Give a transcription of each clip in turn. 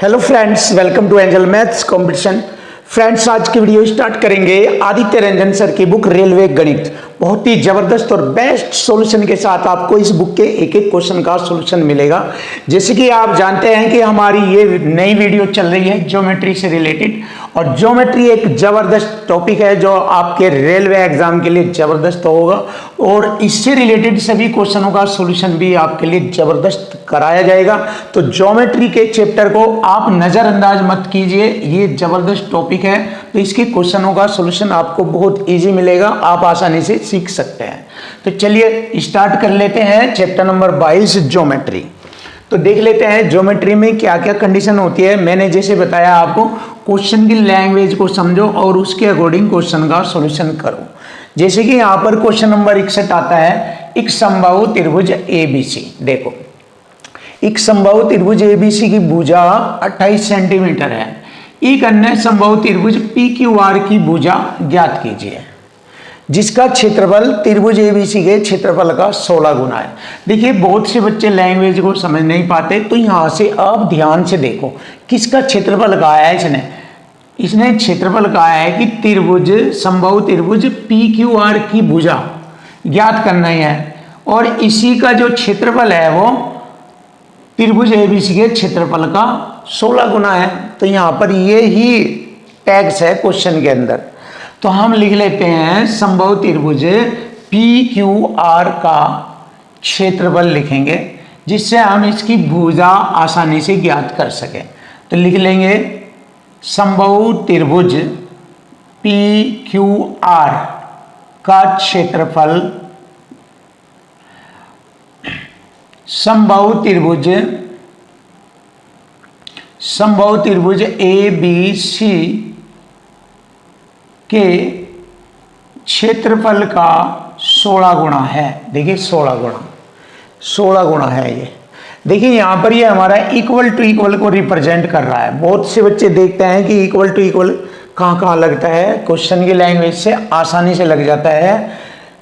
Hello friends, welcome to Angel maths competition. Friends, आज की video start करेंगे Aditya Ranjan sir की बुक रेलवे गणित। बहुत ही जबरदस्त और बेस्ट सॉल्यूशन के साथ आपको इस बुक के एक एक क्वेश्चन का सॉल्यूशन मिलेगा। जैसे कि आप जानते हैं कि हमारी ये नई वीडियो चल रही है ज्योमेट्री से रिलेटेड, और ज्योमेट्री एक जबरदस्त टॉपिक है जो आपके रेलवे एग्जाम के लिए जबरदस्त होगा, और इससे रिलेटेड सभी क्वेश्चनों का सॉल्यूशन भी आपके लिए जबरदस्त कराया जाएगा। तो ज्योमेट्री के चैप्टर को आप नजरअंदाज मत कीजिए, ये जबरदस्त टॉपिक है। तो इसके क्वेश्चनों का सॉल्यूशन आपको बहुत इजी मिलेगा, आप आसानी से सीख सकते हैं। तो चलिए स्टार्ट कर लेते हैं चैप्टर नंबर 22 ज्योमेट्री। तो देख लेते हैं ज्योमेट्री में क्या क्या कंडीशन होती है। मैंने जैसे बताया आपको, क्वेश्चन की लैंग्वेज को समझो और उसके अकॉर्डिंग क्वेश्चन का सॉल्यूशन करो। जैसे कि यहाँ पर क्वेश्चन नंबर 61 आता है, एक समबाहु त्रिभुज ABC। देखो, एक समबाहु त्रिभुज ABC की भुजा 28 सेंटीमीटर है। एक अन्य समबाहु त्रिभुज PQR की भुजा ज्ञात कीजिए जिसका क्षेत्रफल त्रिभुज ABC के क्षेत्रफल का 16 गुना है। देखिए, बहुत से बच्चे लैंग्वेज को समझ नहीं पाते, तो यहाँ से आप ध्यान से देखो किसका क्षेत्रफल कहा है। इसने क्षेत्रफल कहा है कि त्रिभुज समबाहु त्रिभुज PQR की भुजा ज्ञात करना ही है, और इसी का जो क्षेत्रफल है वो त्रिभुज ABC के क्षेत्रफल का 16 गुना है। तो यहाँ पर ये ही टैग्स है क्वेश्चन के अंदर। तो हम लिख लेते हैं समबाहु त्रिभुज PQR का क्षेत्रफल लिखेंगे, जिससे हम इसकी भुजा आसानी से ज्ञात कर सकें। तो लिख लेंगे समबाहु त्रिभुज PQR का क्षेत्रफल समबाहु त्रिभुज ABC के क्षेत्रफल का 16 गुना है। देखिए 16 गुना है ये। देखिए यहाँ पर ये हमारा इक्वल टू इक्वल को रिप्रेजेंट कर रहा है। बहुत से बच्चे देखते हैं कि इक्वल टू इक्वल कहाँ लगता है, क्वेश्चन की लैंग्वेज से आसानी से लग जाता है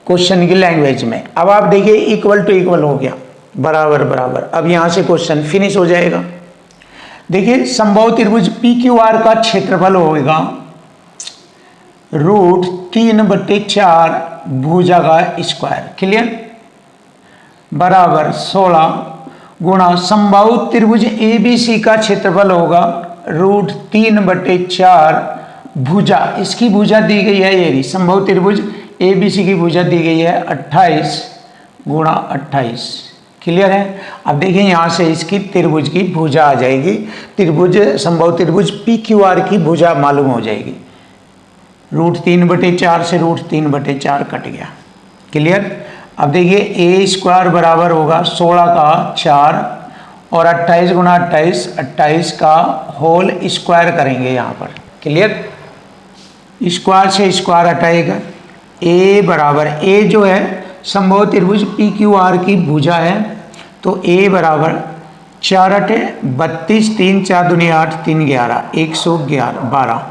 क्वेश्चन की लैंग्वेज में। अब आप देखिए इक्वल टू इक्वल हो गया, बराबर बराबर। अब यहाँ से क्वेश्चन फिनिश हो जाएगा। देखिए समबाहु त्रिभुज PQR का क्षेत्रफल होगा √3/4 भुजा का स्क्वायर, क्लियर, बराबर 16 गुणा समबाहु त्रिभुज ABC का क्षेत्रफल होगा √3/4 भुजा, इसकी भुजा दी गई है, ये समबाहु त्रिभुज ABC की भुजा दी गई है 28 गुणा 28, क्लियर है। अब देखिए यहाँ से इसकी त्रिभुज की भुजा आ जाएगी, त्रिभुज समबाहु त्रिभुज PQR की भुजा मालूम हो जाएगी। √3/4 से √3/4 कट गया, क्लियर। अब देखिए A² बराबर होगा 16 का 4 और 28 गुणा 28 का होल स्क्वायर करेंगे यहाँ पर, क्लियर। स्क्वायर से स्क्वायर हटाएगा। A बराबर, A जो है समबाहु त्रिभुज PQR की भुजा है, तो A बराबर 4 × 32, 3 4 दूनी 8, 3 11, 112।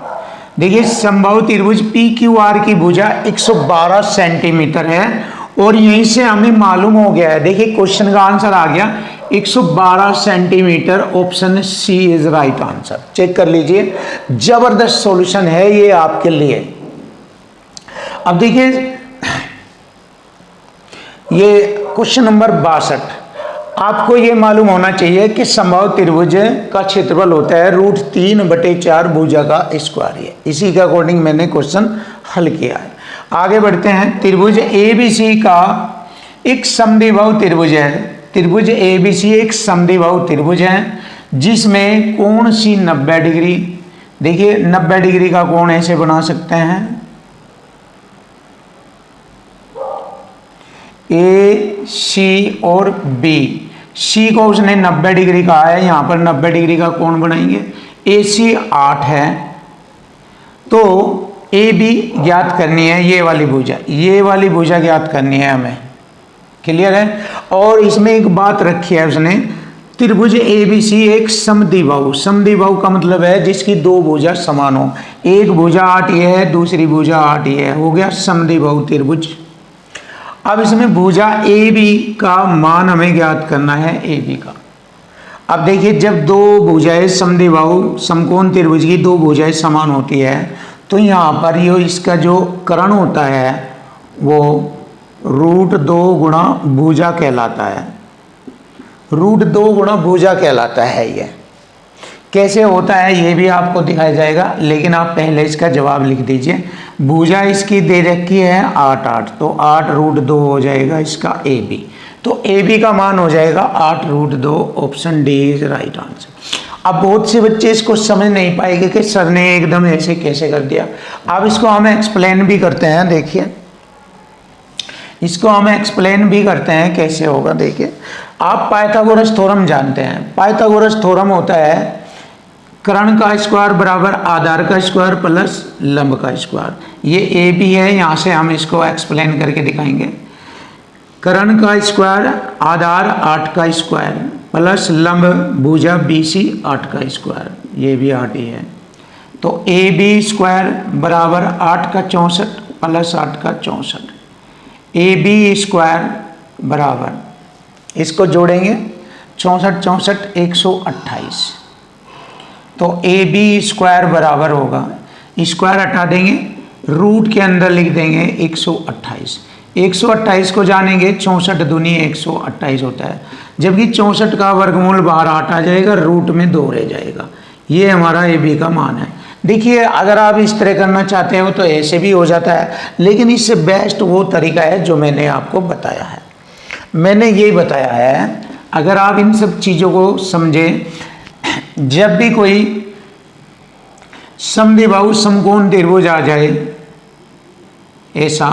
देखिए समबाहु त्रिभुज PQR की भुजा 112 सेंटीमीटर है, और यहीं से हमें मालूम हो गया है। देखिए क्वेश्चन का आंसर आ गया 112 centimetre. Option C is right answer. Check कर लीजिए, जबरदस्त सॉल्यूशन है ये आपके लिए। अब देखिए ये क्वेश्चन नंबर 62। आपको ये मालूम होना चाहिए कि समबाहु त्रिभुज का क्षेत्रफल होता है √3/4 भुजा का स्क्वायर। ये इसी के अकॉर्डिंग मैंने क्वेश्चन हल किया है। आगे बढ़ते हैं। त्रिभुज ABC का एक समद्विबाहु त्रिभुज है। त्रिभुज ABC एक समद्विबाहु त्रिभुज है जिसमें कोण C 90 डिग्री। देखिए 90 डिग्री का कोण ऐसे बना सकते हैं, AC और B। C को उसने 90 डिग्री कहा है, यहाँ पर 90 डिग्री का कोण बनाएंगे। AC 8 है, तो AB ज्ञात करनी है, ये वाली भुजा ज्ञात करनी है हमें, क्लियर है। और इसमें एक बात रखी है उसने, त्रिभुज ABC एक समद्विबाहु का मतलब है जिसकी दो भुजा समान हो। एक भुजा 8 ये है, दूसरी भुजा 8 ये है, हो गया समद्विबाहु त्रिभुज। अब इसमें भुजा AB का मान हमें ज्ञात करना है, AB का। अब देखिए, जब दो भुजाएं समद्विबाहु समकोण त्रिभुज की दो भुजाएं समान होती है तो यहाँ पर ये इसका जो कर्ण होता है वो √2 गुणा भुजा कहलाता है। √2 गुणा भुजा कहलाता है। ये कैसे होता है ये भी आपको दिखाया जाएगा, लेकिन आप पहले इसका जवाब लिख दीजिए। भुजा इसकी दे रखी है 8 तो 8√2 हो जाएगा इसका ए बी। तो ए बी का मान हो जाएगा 8√2। Option D is right answer. अब बहुत से बच्चे इसको समझ नहीं पाएंगे कि सर ने एकदम ऐसे कैसे कर दिया। अब इसको हम एक्सप्लेन भी करते हैं। देखिए, इसको हम एक्सप्लेन भी करते हैं कैसे होगा। देखिए, आप पाइथागोरस थ्योरम जानते हैं। पाइथागोरस थ्योरम होता है कर्ण का स्क्वायर बराबर आधार का स्क्वायर प्लस लंब का स्क्वायर। ये ए बी है, यहाँ से हम इसको एक्सप्लेन करके दिखाएंगे। कर्ण का स्क्वायर आधार 8 का स्क्वायर प्लस लंब भुजा BC 8 का स्क्वायर, ये भी 8 ही है। तो ए बी स्क्वायर बराबर 8 का 64 प्लस 8 का 64। ए बी स्क्वायर बराबर, इसको जोड़ेंगे 64 64 128। तो ए बी स्क्वायर बराबर होगा, स्क्वायर हटा देंगे, रूट के अंदर लिख देंगे 128। 128 को जानेंगे 64 दूनी 128 होता है, जबकि 64 का वर्गमूल बाहर 8 आ जाएगा, रूट में 2 रह जाएगा। ये हमारा ए बी का मान है। देखिए, अगर आप इस तरह करना चाहते हो तो ऐसे भी हो जाता है, लेकिन इससे बेस्ट वो तरीका है जो मैंने आपको बताया है। मैंने ये बताया है, अगर आप इन सब चीज़ों को समझें, जब भी कोई समद्विबाहु समकोण त्रिभुज आ जाए ऐसा,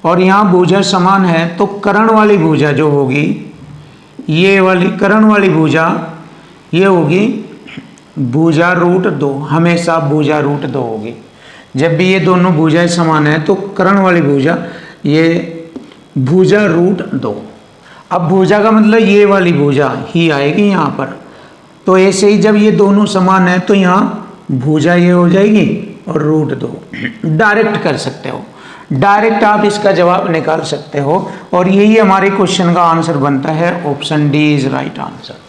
और यहाँ भुजा समान है, तो कर्ण वाली भुजा जो होगी, ये वाली कर्ण वाली भुजा ये होगी भुजा √2, हमेशा भुजा √2 होगी। जब भी ये दोनों भुजाएं समान है तो कर्ण वाली भुजा ये भुजा √2। अब भुजा का मतलब ये वाली भुजा ही आएगी यहाँ पर। तो ऐसे ही जब ये दोनों समान है तो यहाँ भुजा ये हो जाएगी और √2। डायरेक्ट कर सकते हो, डायरेक्ट आप इसका जवाब निकाल सकते हो, और यही हमारे क्वेश्चन का आंसर बनता है। Option D is right answer.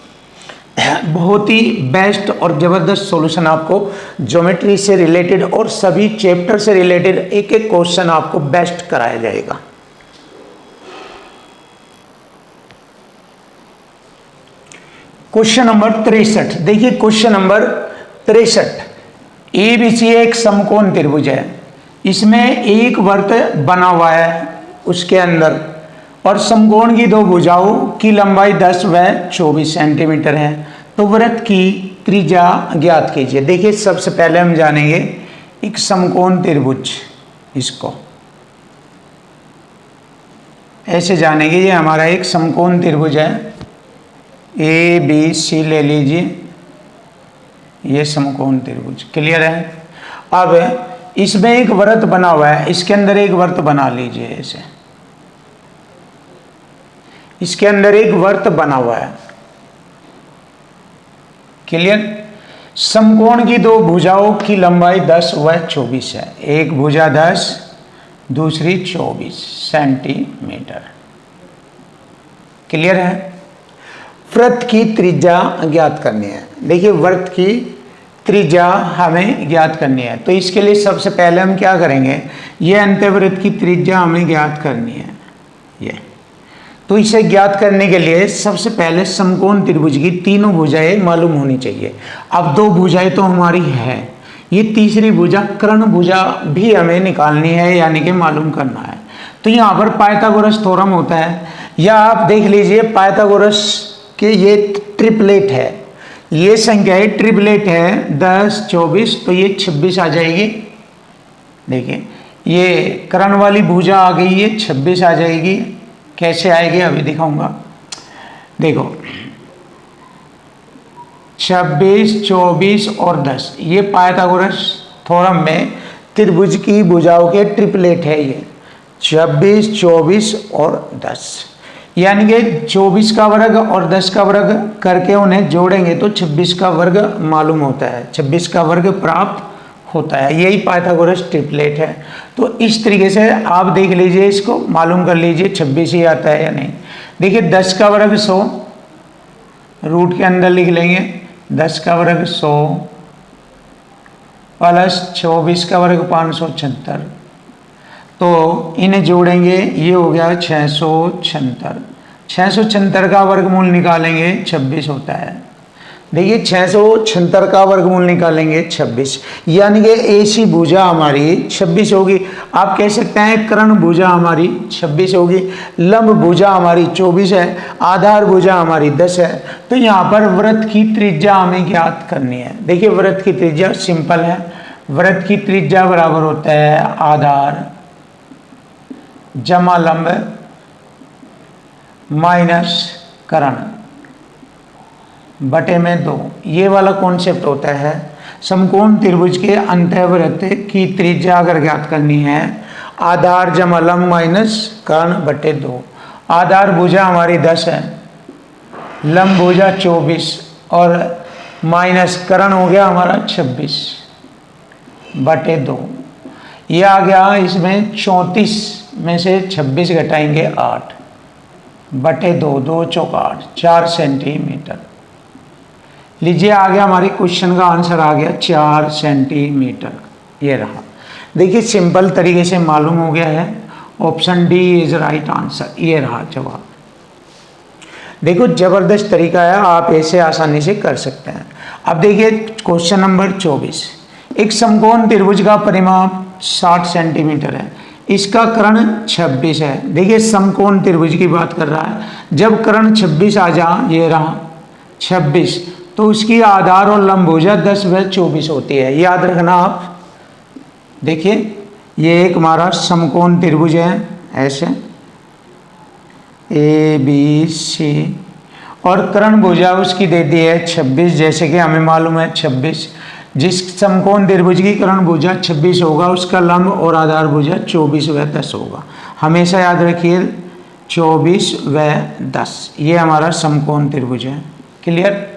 बहुत ही बेस्ट और ज़बरदस्त सॉल्यूशन आपको ज्योमेट्री से रिलेटेड और सभी चैप्टर से रिलेटेड एक एक क्वेश्चन आपको बेस्ट कराया जाएगा। Question number 63। देखिए, क्वेश्चन नंबर 63, ABC एक समकोण त्रिभुज है, इसमें एक वृत्त बना हुआ है उसके अंदर, और समकोण की दो भुजाओं की लंबाई 10 व 24 सेंटीमीटर है। तो वृत्त की त्रिज्या ज्ञात कीजिए। देखिए, सबसे पहले हम जानेंगे एक समकोण त्रिभुज, इसको ऐसे जानेंगे। ये हमारा एक समकोण त्रिभुज है, ABC ले लीजिए, ये समकोण त्रिभुज। क्लियर है? अब इसमें एक वृत्त बना हुआ है, इसके अंदर एक वृत्त बना लीजिए ऐसे, इसके अंदर एक वृत्त बना हुआ है। क्लियर? समकोण की दो भुजाओं की लंबाई 10 व 24 है। एक भुजा 10, दूसरी 24 सेंटीमीटर। क्लियर है? वृत्त की त्रिज्या ज्ञात करनी है। देखिए, वृत्त की त्रिज्या हमें ज्ञात करनी है, तो इसके लिए सबसे पहले हम क्या करेंगे, ये अंतःवृत्त की त्रिज्या हमें ज्ञात करनी है। ये तो इसे ज्ञात करने के लिए सबसे पहले समकोण त्रिभुज की तीनों भुजाएं मालूम होनी चाहिए। अब दो भुजाएं तो हमारी है, ये तीसरी भुजा कर्ण भुजा भी हमें निकालनी है, यानी कि मालूम करना है। तो यहाँ पर पाइथागोरस थ्योरम होता है, या आप देख लीजिए पाइथागोरस के ये ट्रिपलेट है, ये संख्या है ट्रिपलेट है 10 24, तो ये 26 आ जाएगी। देखिए, ये कर्ण वाली भुजा आ गई, ये 26 आ जाएगी। कैसे आएगी अभी दिखाऊंगा। देखो, 26 24 और 10, ये पाइथागोरस थ्योरम में त्रिभुज की भुजाओं के ट्रिपलेट है। ये 26 24 और 10, यानी कि 24 का वर्ग और 10 का वर्ग करके उन्हें जोड़ेंगे तो 26 का वर्ग मालूम होता है, 26 का वर्ग प्राप्त होता है। यही पाइथागोरस ट्रिपलेट है। तो इस तरीके से आप देख लीजिए, इसको मालूम कर लीजिए 26 ही आता है या नहीं। देखिए, 10 का वर्ग 100, रूट के अंदर लिख लेंगे 10 का वर्ग 100 प्लस 24 का वर्ग 576, तो इन्हें जोड़ेंगे, ये हो गया 676। 676 का वर्गमूल निकालेंगे 26 होता है। देखिए 676 का वर्गमूल निकालेंगे 26, यानी कि ऐसी भुजा हमारी 26 होगी। आप कह सकते हैं कर्ण भुजा हमारी 26 होगी, लंब भुजा हमारी 24 है, आधार भुजा हमारी 10 है। तो यहाँ पर वृत्त की त्रिज्या हमें ज्ञात करनी है। देखिए वृत्त की त्रिज्या सिंपल है, वृत्त की त्रिज्या बराबर होता है आधार जमा लंब माइनस कर्ण बटे में 2। ये वाला कॉन्सेप्ट होता है। समकोण त्रिभुज के अंतःवृत्त की त्रिज्या अगर ज्ञात करनी है, आधार जमा लंब माइनस कर्ण बटे 2। आधार भुजा हमारी 10 है, लंब भुजा 24 और माइनस कर्ण हो गया हमारा 26 बटे 2। ये आ गया, इसमें 34 में से 26 घटाएंगे 8 बटे 2, 2 चौक 8, 4 सेंटीमीटर। लीजिए आ गया, हमारे क्वेश्चन का आंसर आ गया 4 सेंटीमीटर। ये रहा। देखिए सिंपल तरीके से मालूम हो गया है, option D is right answer. ये रहा जवाब। देखो जबरदस्त तरीका है, आप ऐसे आसानी से कर सकते हैं। अब देखिए क्वेश्चन नंबर 24। एक समकोण त्रिभुज का परिमाप 60 सेंटीमीटर है, इसका कर्ण 26 है। देखिए समकोण त्रिभुज की बात कर रहा है। जब कर्ण 26 आ जा, ये रहा 26, तो उसकी आधार और लंब भुजा 10 व 24 होती है। याद रखना आप। देखिए ये एक हमारा समकोण त्रिभुज है, ऐसे ए बी सी, और कर्ण भुजा उसकी दे दी है 26, जैसे कि हमें मालूम है 26। जिस समकोण त्रिभुज की कर्ण भुजा 26 होगा, उसका लंब और आधार भुजा 24 व 10 होगा। हमेशा याद रखिए 24 व 10, ये हमारा समकोण त्रिभुज है। क्लियर।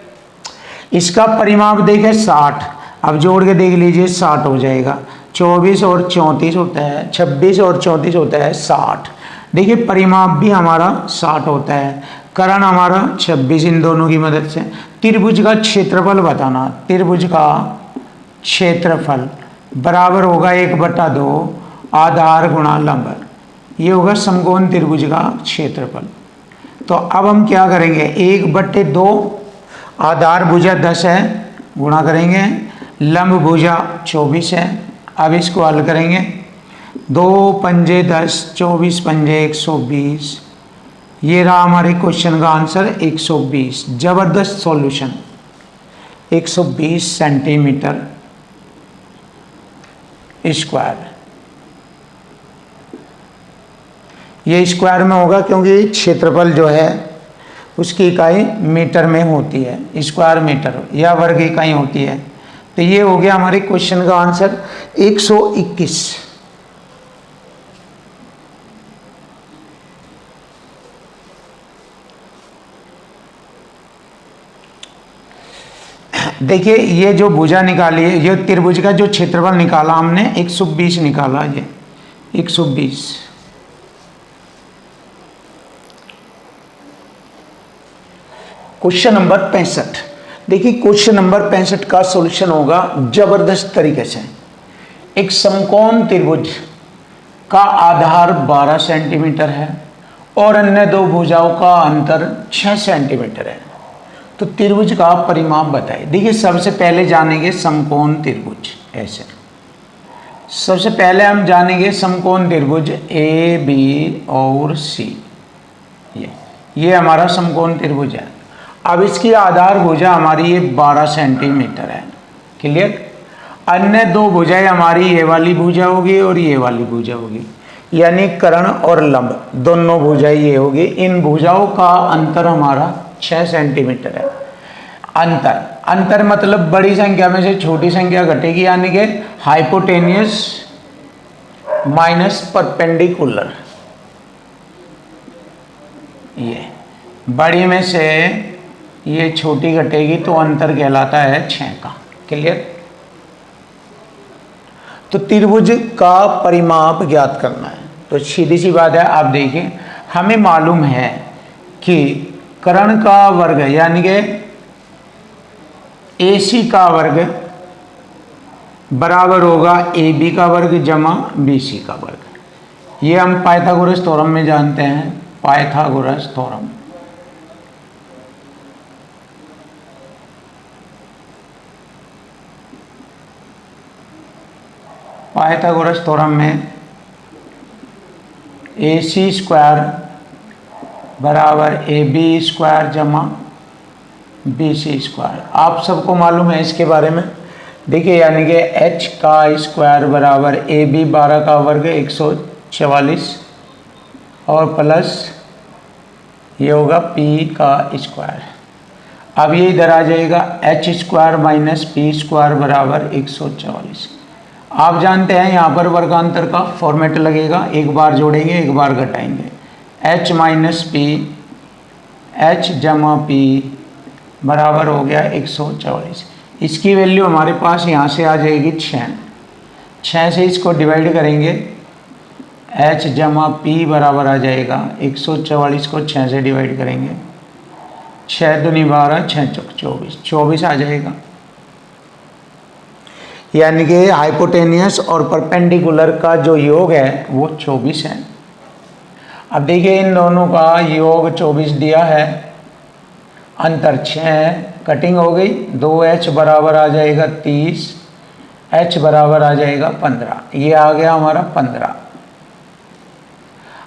इसका परिमाप देखें 60, अब जोड़ के देख लीजिए 60 हो जाएगा। 24 और 34 होता है, 26 और 34 होता है 60। देखिए परिमाप भी हमारा 60 होता है, कर्ण हमारा 26, इन दोनों की मदद से। त्रिभुज का क्षेत्रफल बताना, त्रिभुज का क्षेत्रफल बराबर होगा 1/2 आधार गुणा लंब। ये होगा समकोण त्रिभुज का क्षेत्रफल। तो अब हम क्या करेंगे, 1/2 आधार भुजा 10 है, गुणा करेंगे, लंब भुजा 24 है। अब इसको हल करेंगे, 2 पंजे 10, 24 पंजे 120। ये रहा हमारे क्वेश्चन का आंसर 120। जबरदस्त सॉल्यूशन, 120 सेंटीमीटर स्क्वायर। ये स्क्वायर में होगा क्योंकि क्षेत्रफल जो है उसकी इकाई मीटर में होती है, स्क्वायर मीटर या वर्ग इकाई होती है। तो ये हो गया हमारे क्वेश्चन का आंसर 121। देखिए ये जो भुजा निकाली है, ये त्रिभुज का जो क्षेत्रफल निकाला हमने 120 निकाला, ये 120। Question number 65। देखिए क्वेश्चन नंबर 65 का सॉल्यूशन होगा जबरदस्त तरीके से। एक समकोण त्रिभुज का आधार 12 सेंटीमीटर है और अन्य दो भुजाओं का अंतर 6 सेंटीमीटर है। तो त्रिभुज का परिमाप बताइए। देखिए सबसे पहले जानेंगे समकोण त्रिभुज। ऐसे सबसे पहले हम जानेंगे समकोण त्रिभुज ए बी और सी। ये हमारा समकोण त्रिभुज है। अब इसकी आधार भुजा हमारी ये 12 सेंटीमीटर है। क्लियर। अन्य दो भुजाएं हमारी ये वाली भुजा होगी और ये वाली भुजा होगी, यानी कर्ण और लंब दोनों भुजाएं ये होगी। इन भुजाओं का अंतर हमारा 6 सेंटीमीटर है। अंतर मतलब बड़ी संख्या में से छोटी संख्या घटेगी, यानी कि हाइपोटेनियस माइनस परपेंडिकुलर। ये बड़ी में से ये छोटी घटेगी तो अंतर कहलाता है 6 का। क्लियर। तो त्रिभुज का परिमाप ज्ञात करना है, तो सीधी सी बात है। आप देखिए हमें मालूम है कि कर्ण का वर्ग यानी कि AC का वर्ग बराबर होगा AB का वर्ग जमा BC का वर्ग। ये हम पाइथागोरस थ्योरम में जानते हैं, पाइथागोरस थ्योरम। पाइथागोरस थ्योरम में AC स्क्वायर बराबर AB स्क्वायर जमा BC स्क्वायर, आप सबको मालूम है इसके बारे में। देखिए यानी कि H का स्क्वायर बराबर AB 12 का वर्ग 144 और प्लस ये होगा P का स्क्वायर। अब ये इधर आ जाएगा H square minus P square बराबर 144। आप जानते हैं यहाँ पर वर्गांतर का फॉर्मेट लगेगा, एक बार जोड़ेंगे एक बार घटाएंगे। H माइनस P, H जमा P बराबर हो गया 144। इसकी वैल्यू हमारे पास यहाँ से आ जाएगी 6 से इसको डिवाइड करेंगे, H जमा P बराबर आ जाएगा 144 को 6 से डिवाइड करेंगे, 6 दूनी 12, 6 चौक 24, 24 आ जाएगा। यानी कि हाइपोटेनियस और परपेंडिकुलर का जो योग है वो 24 है। अब देखिए इन दोनों का योग 24 दिया है, अंतर 6 है, कटिंग हो गई, 2H बराबर आ जाएगा 30, H बराबर आ जाएगा 15, ये आ गया हमारा 15।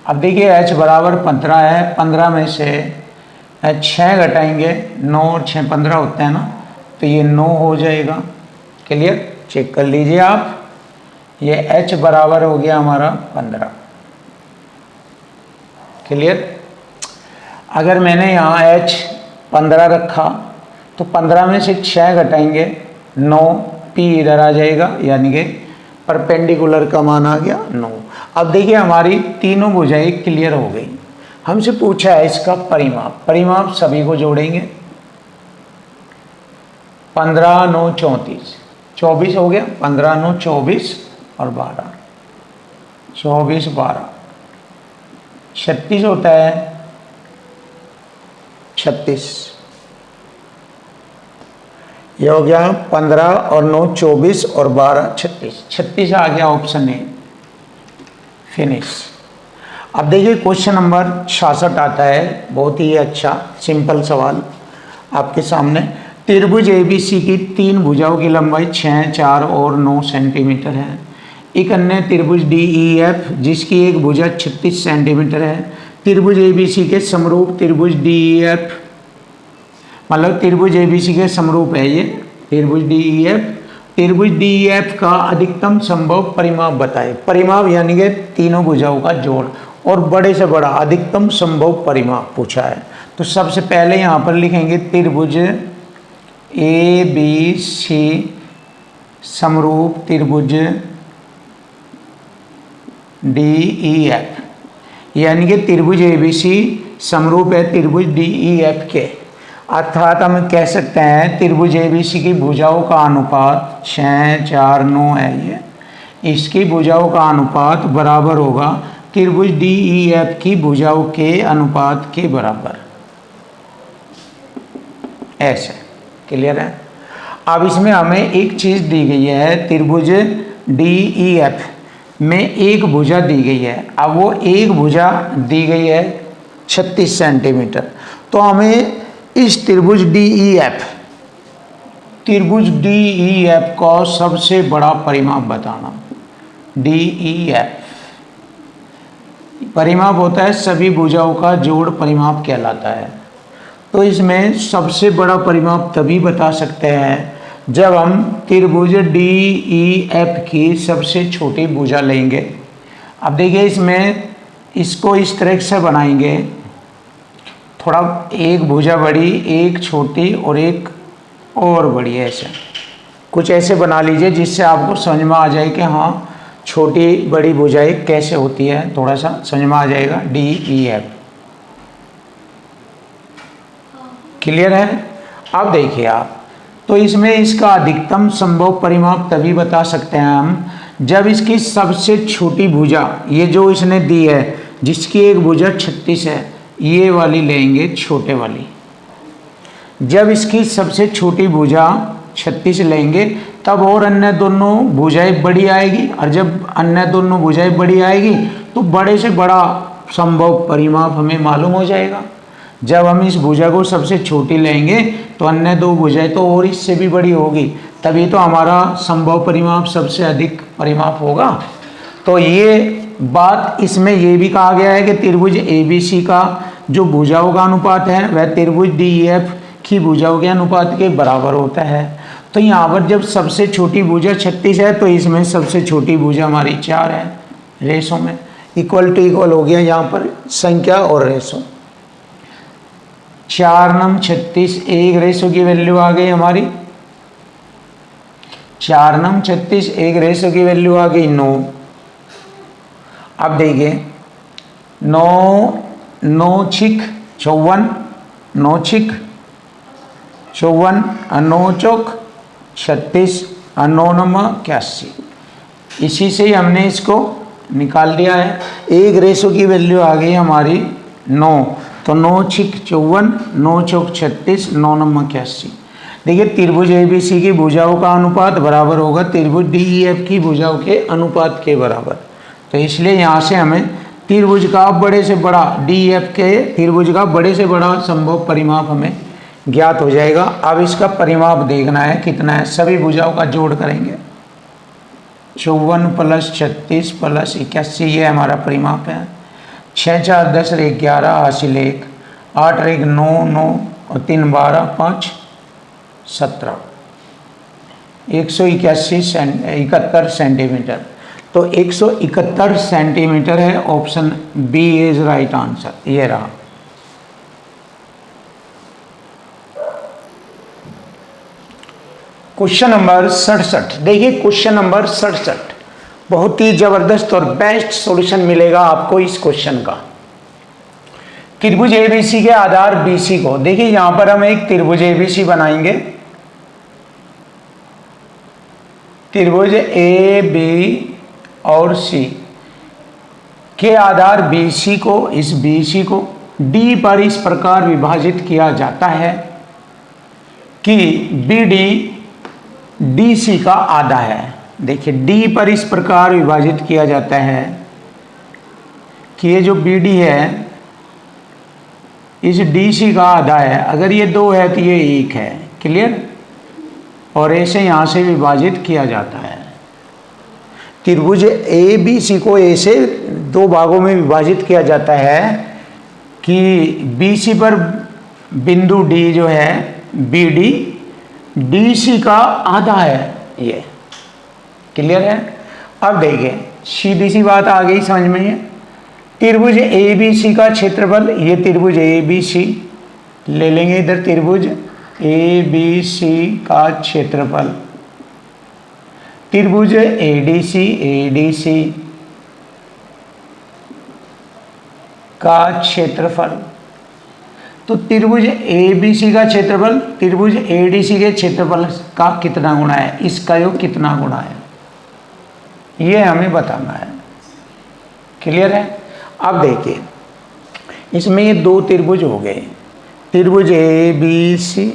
अब देखिए H बराबर 15 है, 15 में से 6 घटाएंगे, 9 और 6 15 होते हैं ना, तो ये 9 हो जाएगा। क्लियर, चेक कर लीजिए आप, ये H बराबर हो गया हमारा 15। क्लियर। अगर मैंने यहाँ H 15 रखा तो 15 में से 6 घटाएंगे, 9, P इधर आ जाएगा, यानी कि परपेंडिकुलर का मान आ गया 9। अब देखिए हमारी तीनों भुजाएं क्लियर हो गई। हमसे पूछा है इसका परिमाप, परिमाप सभी को जोड़ेंगे, 15 9 34, 24 हो गया, 15 9 24 और 12, 24 12 36 होता है, 36। ये हो गया 15 और 9 24 और 12 36, 36 आ गया ऑप्शन ए, फिनिश। अब देखिए क्वेश्चन नंबर 66 आता है, बहुत ही अच्छा सिंपल सवाल आपके सामने। त्रिभुज ABC की 3 भुजाओं की लंबाई 6, 4 और 9 सेंटीमीटर है। एक अन्य त्रिभुज DEF जिसकी एक भुजा 36 सेंटीमीटर है। त्रिभुज ABC के समरूप त्रिभुज DEF, मतलब त्रिभुज ABC के समरूप है ये त्रिभुज DEF। त्रिभुज DEF का अधिकतम संभव परिमाप बताए। परिमाप यानी कि तीनों भुजाओं का जोड़ और बड़े से बड़ा अधिकतम संभव परिमाप पूछा है। तो सबसे पहले यहाँ पर लिखेंगे त्रिभुज ABC समरूप त्रिभुज DEF, यानी कि त्रिभुज ABC समरूप है त्रिभुज DEF के, अर्थात हम कह सकते हैं त्रिभुज ABC की भुजाओं का अनुपात 6 4 9 है ये, इसकी भुजाओं का अनुपात बराबर होगा त्रिभुज DEF की भुजाओं के अनुपात के बराबर, ऐसे। क्लियर है। अब इसमें हमें एक चीज़ दी गई है, त्रिभुज DEF में एक भुजा दी गई है। अब वो एक भुजा दी गई है 36 सेंटीमीटर, तो हमें इस त्रिभुज DEF का सबसे बड़ा परिमाप बताना। DEF परिमाप होता है सभी भुजाओं का जोड़, परिमाप कहलाता है। तो इसमें सबसे बड़ा परिमाप तभी बता सकते हैं जब हम त्रिभुज DEF की सबसे छोटी भुजा लेंगे। अब देखिए इसमें इसको इस तरह से बनाएंगे, थोड़ा एक भुजा बड़ी, एक छोटी और एक और बड़ी, ऐसे कुछ ऐसे बना लीजिए जिससे आपको समझ में आ जाए कि हाँ छोटी बड़ी भुजाएं कैसे होती है, थोड़ा सा समझ में आ जाएगा। DEF क्लियर है। अब देखिए आप, तो इसमें इसका अधिकतम संभव परिमाप तभी बता सकते हैं हम जब इसकी सबसे छोटी भुजा, ये जो इसने दी है जिसकी एक भुजा 36 है, ये वाली लेंगे छोटे वाली, जब इसकी सबसे छोटी भुजा 36 लेंगे तब और अन्य दोनों भुजाएं बड़ी आएगी, और जब अन्य दोनों भुजाएं बड़ी आएगी तो बड़े से बड़ा संभव परिमाप हमें मालूम हो जाएगा। जब हम इस भुजा को सबसे छोटी लेंगे तो अन्य दो भुजाएं तो और इससे भी बड़ी होगी, तभी तो हमारा संभव परिमाप सबसे अधिक परिमाप होगा। तो ये बात इसमें ये भी कहा गया है कि त्रिभुज ABC का जो भुजाओं का अनुपात है वह त्रिभुज DEF की भुजाओं के अनुपात के बराबर होता है। तो यहाँ पर जब सबसे छोटी भुजा 36 है तो इसमें सबसे छोटी भुजा हमारी 4 है, रेशो में इक्वल टू इक्वल हो गया यहाँ पर संख्या और रेशो। 4 नम 36 एक रेशो की वैल्यू आ गई हमारी, 4 नम 36 एक रेशो की वैल्यू आ गई 9। अब देखिए 9 9 छिक 54, 9 छिक 54 और 9 चौक 36 और 9 नम्मा 81। इसी से ही हमने इसको निकाल दिया है। एक रेशो की वैल्यू आ गई हमारी 9, तो 9 छिक 54, 9 चौक 36, 9 नम्मा 81। देखिए त्रिभुज ABC की भुजाओं का अनुपात बराबर होगा त्रिभुज DEF की भुजाओं के अनुपात के बराबर। तो इसलिए यहाँ से हमें त्रिभुज का बड़े से बड़ा DEF के त्रिभुज का बड़े से बड़ा संभव परिमाप हमें ज्ञात हो जाएगा। अब इसका परिमाप देखना है कितना है, सभी भुजाओं का जोड़ करेंगे। 54 प्लस 36 प्लस 81 ये हमारा परिमाप है। 6 4 10 रे 11 हासिल 1, 8 रे 9 9 और 3 12 5 17, 171 सेंटीमीटर। तो 171 सेंटीमीटर है, option B is right answer. ये रहा। Question number 67। देखिए क्वेश्चन नंबर 67 बहुत ही जबरदस्त और बेस्ट सॉल्यूशन मिलेगा आपको इस क्वेश्चन का। त्रिभुज ABC के आधार BC को, देखिए यहां पर हम एक त्रिभुज ABC बनाएंगे। त्रिभुज AB और C के आधार BC को, इस BC को D पर इस प्रकार विभाजित किया जाता है कि BD DC का आधा है। देखिए D पर इस प्रकार विभाजित किया जाता है कि ये जो BD है इस DC का आधा है। अगर ये 2 है तो ये 1 है। क्लियर? और ऐसे यहाँ से विभाजित किया जाता है। त्रिभुज ABC को ऐसे 2 भागों में विभाजित किया जाता है कि BC पर बिंदु D जो है BD DC का आधा है ये। क्लियर है? अब देखिए सीधी सी बात आ गई समझ में। ये त्रिभुज ABC का क्षेत्रफल, ये त्रिभुज ABC ले लेंगे इधर, त्रिभुज ABC का क्षेत्रफल, त्रिभुज ADC का क्षेत्रफल। तो त्रिभुज ABC का क्षेत्रफल त्रिभुज ADC के क्षेत्रफल का कितना गुना है, इसका योग कितना गुना है, ये हमें बताना है। क्लियर है? अब देखिए इसमें ये 2 त्रिभुज हो गए, त्रिभुज ABC,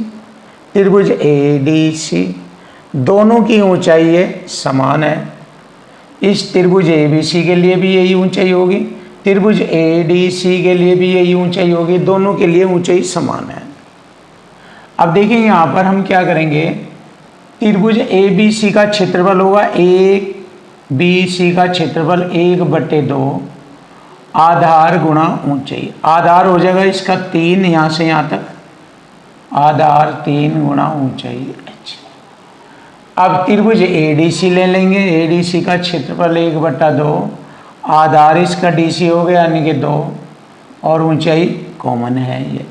त्रिभुज ADC, दोनों की ऊंचाई ये समान है। इस त्रिभुज ABC के लिए भी यही ऊंचाई होगी, त्रिभुज ADC के लिए भी यही ऊंचाई होगी, दोनों के लिए ऊंचाई समान है। अब देखिए यहाँ पर हम क्या करेंगे, त्रिभुज ABC का क्षेत्रफल होगा 1BC का क्षेत्रफल 1/2 आधार गुणा ऊंचाई। आधार हो जाएगा इसका 3, यहाँ से यहाँ तक आधार 3 गुणा ऊंचाई। अब त्रिभुज ADC ले लेंगे, ADC का क्षेत्रफल 1/2 आधार इसका DC हो गया यानी कि 2 और ऊंचाई कॉमन है ये।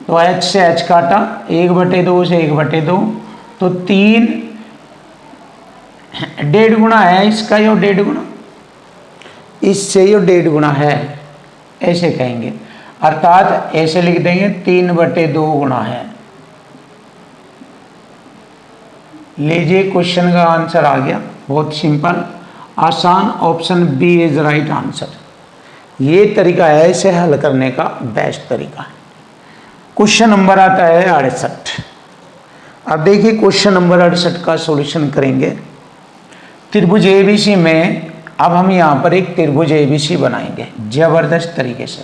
तो H से H काटा, 1/2 से 1/2, तो 3 1.5 गुना है इसका, यो 1.5 गुना, इससे यो 1.5 गुना है, ऐसे कहेंगे। अर्थात ऐसे लिख देंगे 3/2 गुना है। लीजिए क्वेश्चन का आंसर आ गया, बहुत सिंपल आसान, option B is right answer. ये तरीका है इसे हल करने का बेस्ट तरीका है। क्वेश्चन नंबर आता है 68। अब देखिए क्वेश्चन नंबर 68 का सॉल्यूशन करेंगे। त्रिभुज एबीसी में अब हम यहाँ पर एक त्रिभुज एबीसी बनाएंगे जबरदस्त तरीके से।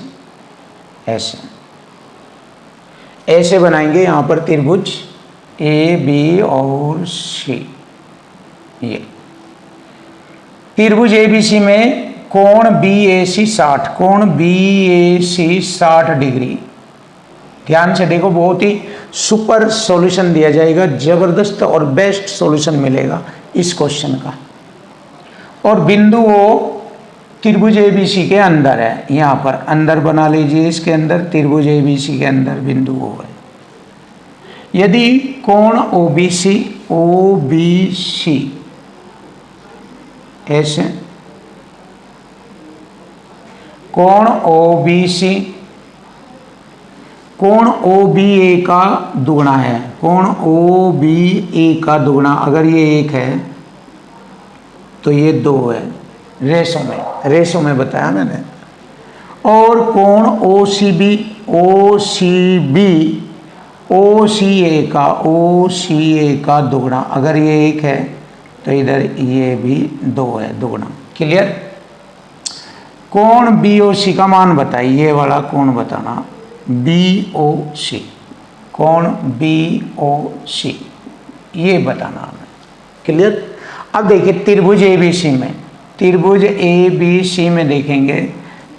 ऐसे बनाएंगे यहाँ पर त्रिभुज ए बी और सी। ये त्रिभुज एबीसी में कोण BAC 60, कोण BAC 60 डिग्री। ध्यान से देखो, बहुत ही सुपर सॉल्यूशन दिया जाएगा, जबरदस्त और बेस्ट सॉल्यूशन मिलेगा इस क्वेश्चन का। और बिंदु वो त्रिभुज एबीसी के अंदर है, यहाँ पर अंदर बना लीजिए, इसके अंदर त्रिभुज एबीसी के अंदर बिंदु वो है। यदि कोण OBC ऐसे, कोण OBC कोण OBA का दुगुना है, कोण OBA का दुगुना, अगर ये 1 है तो ये 2 है, रेशो में बताया मैंने। और कोण OCA का दुगुना, अगर ये 1 है तो इधर ये भी 2 है, दुगुना। क्लियर। कोण BOC का मान बताइए, ये वाला कोण बताना, BOC, कोण BOC ये बताना हमें। क्लियर। अब देखिए त्रिभुज ABC में, त्रिभुज ABC में देखेंगे,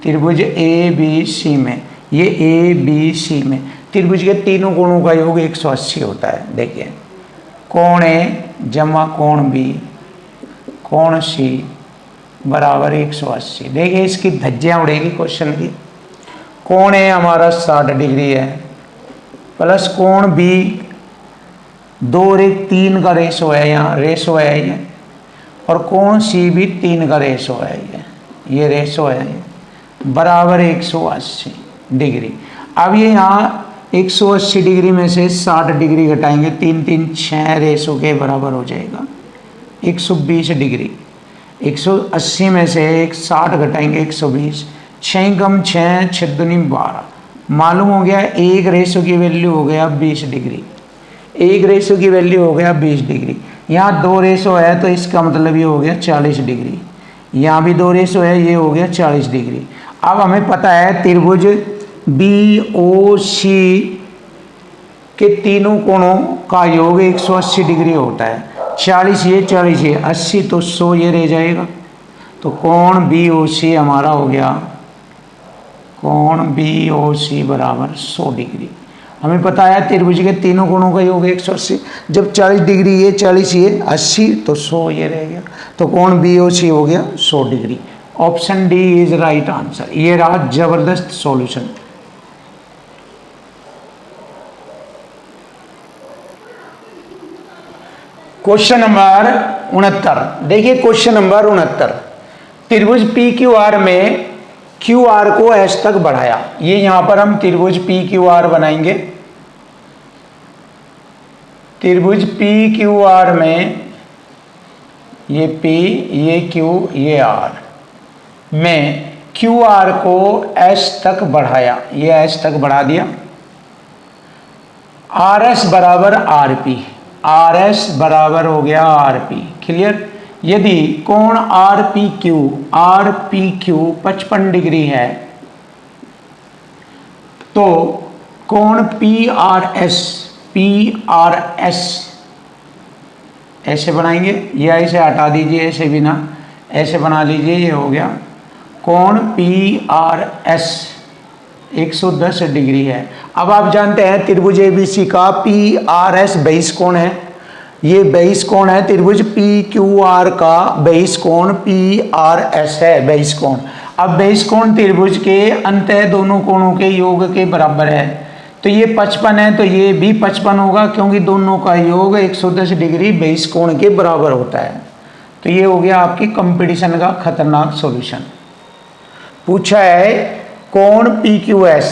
त्रिभुज ABC में, ये ABC में त्रिभुज के तीनों कोणों का योग 180 होता है। देखिए कोण A जमा कोण B कोण C बराबर 180। देखिए इसकी धज्जियाँ उड़ेगी क्वेश्चन की। कोण A हमारा 60 डिग्री है, प्लस कोण B 2 और 1 3 का रेशो है, यहाँ रेशो है ये, और कोण C भी 3 का रेशो है, ये रेशो है, बराबर 180 डिग्री। अब ये यहाँ 180 डिग्री में से 60 डिग्री घटाएंगे, 3 3 6 रेशो के बराबर हो जाएगा 120 डिग्री। 180 में से 60 घटाएंगे 120, 6 कम 6 6 दूनी 12, मालूम हो गया 1 रेशो की वैल्यू हो गया 20 डिग्री, 1 रेशो की वैल्यू हो गया 20 डिग्री। यहाँ 2 रेशो है तो इसका मतलब ये हो गया 40 डिग्री, यहाँ भी 2 रेशो है, ये हो गया 40 डिग्री। अब हमें पता है त्रिभुज BOC के तीनों कोणों का योग 180 डिग्री होता है। 40 ये 40 ये 80 तो 100 ये रह जाएगा, तो कोण BOC हमारा हो गया, कोण BOC बराबर 100 डिग्री। हमें पता है त्रिभुज के तीनों कोणों का योग 180, जब 40 डिग्री ये 40 ये 80 तो 100 ये रह गया, तो कोण BOC हो गया 100 degree. Option D is right answer. ये रहा जबरदस्त सॉल्यूशन। Question number 69। देखिए क्वेश्चन नंबर 69, त्रिभुज PQR में QR को S तक बढ़ाया। ये यहां पर हम त्रिभुज PQR बनाएंगे। त्रिभुज PQR में ये P, ये Q, ये R में QR को S तक बढ़ाया, ये S तक बढ़ा दिया। RS बराबर RP, RS बराबर हो गया RP। क्लियर। यदि कोण RPQ 55 डिग्री है तो कोण PRS ऐसे बनाएंगे, या ऐसे हटा दीजिए, ऐसे भी ना, ऐसे बना लीजिए, ये हो गया कोण PRS 110 डिग्री है। अब आप जानते हैं त्रिभुज ABC का PRS बेस कोण है, ये बेस कोण है। त्रिभुज PQR का बेस कोण PRS है, बेस कोण। अब बेस कोण त्रिभुज के अंतः दोनों कोणों के योग के बराबर है, तो ये 55 है तो ये भी 55 होगा, क्योंकि दोनों का योग 110 डिग्री बेस कोण के बराबर होता है। तो ये हो गया आपकी कंपटीशन का खतरनाक सॉल्यूशन। पूछा है कोण PQS,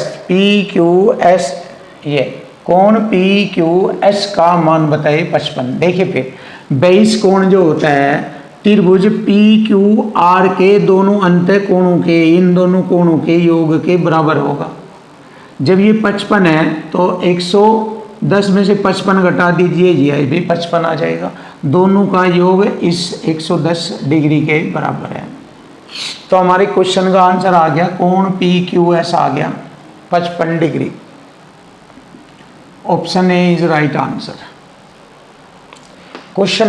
ये कोण PQS का मान बताइए 55। देखिए फिर बेस कोण जो होता है त्रिभुज PQR के दोनों अंत कोणों के, इन दोनों कोणों के योग के बराबर होगा। जब ये 55 है तो 110 में से 55 घटा दीजिए, ये भी 55 आ जाएगा। दोनों का योग इस 110 डिग्री के बराबर है। तो हमारे क्वेश्चन का आंसर आ गया, कोण PQS आ गया 55 degree. Option A is right answer. Question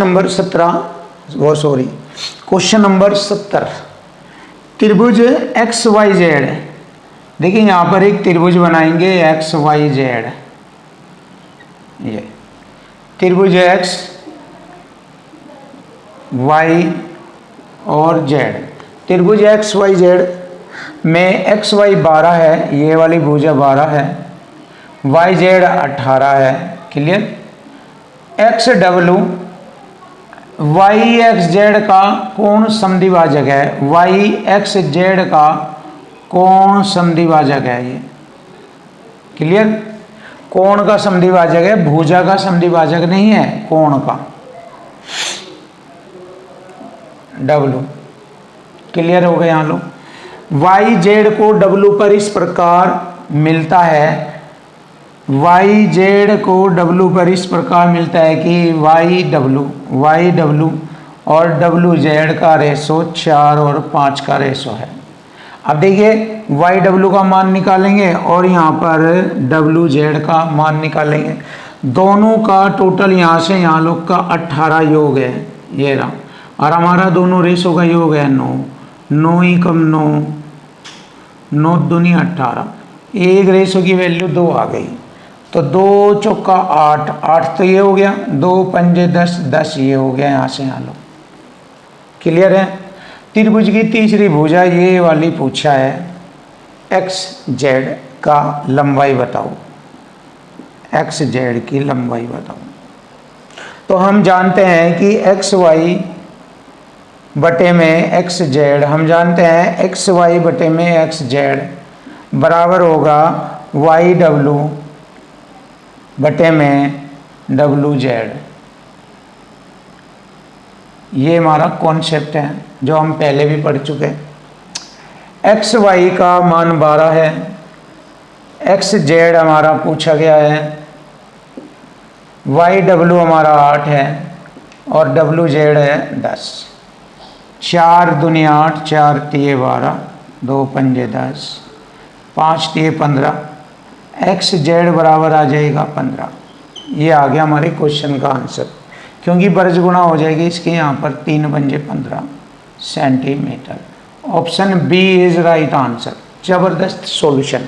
number 70 त्रिभुज XYZ है। देखिए यहाँ पर एक त्रिभुज बनाएंगे XYZ, ये त्रिभुज X Y और Z। त्रिभुज XYZ में XY 12 है, ये वाली भुजा 12 है, YZ 18 है। क्लियर। XW YXZ का कोण समद्विभाजक है, YXZ का कोण समद्विभाजक है ये। क्लियर। कोण का समद्विभाजक है, भुजा का समद्विभाजक नहीं है, कोण का। W क्लियर हो गया। यहाँ लो YZ को W पर इस प्रकार मिलता है, YZ को W पर इस प्रकार मिलता है कि YW और WZ का रेशो 4 और 5 का रेशो है। अब देखिए YW का मान निकालेंगे और यहाँ पर WZ का मान निकालेंगे। दोनों का टोटल यहाँ से यहाँ लोग का 18 योग है, ये रहा। और हमारा दोनों रेशो का योग है 9, 9 ही कम 9, 9 दूनी 18, एक रेशो की वैल्यू 2 आ गई। तो 2 चौका 8, 8 तो ये हो गया, 2 पंजे 10, 10 ये हो गया यहाँ से यहाँ लो। क्लियर है। त्रिभुज की तीसरी भुजा ये वाली पूछा है, XZ का लंबाई बताओ, XZ की लंबाई बताओ। तो हम जानते हैं कि XY बटे में XZ, हम जानते हैं XY बटे में XZ बराबर होगा YW बटे में WZ। ये हमारा कॉन्सेप्ट है जो हम पहले भी पढ़ चुके हैं। XY का मान 12 है, XZ हमारा पूछा गया है, YW हमारा 8 है और WZ है 10। 4 दूनी 8, 4 तिये 12, 2 पंजे 10, 5 तिये 15, XZ बराबर आ जाएगा 15। ये आ गया हमारे क्वेश्चन का आंसर, क्योंकि बर्ज गुणा हो जाएगी इसके यहाँ पर 3 पंजे 15 centimetre. Option B is right answer. जबरदस्त सॉल्यूशन।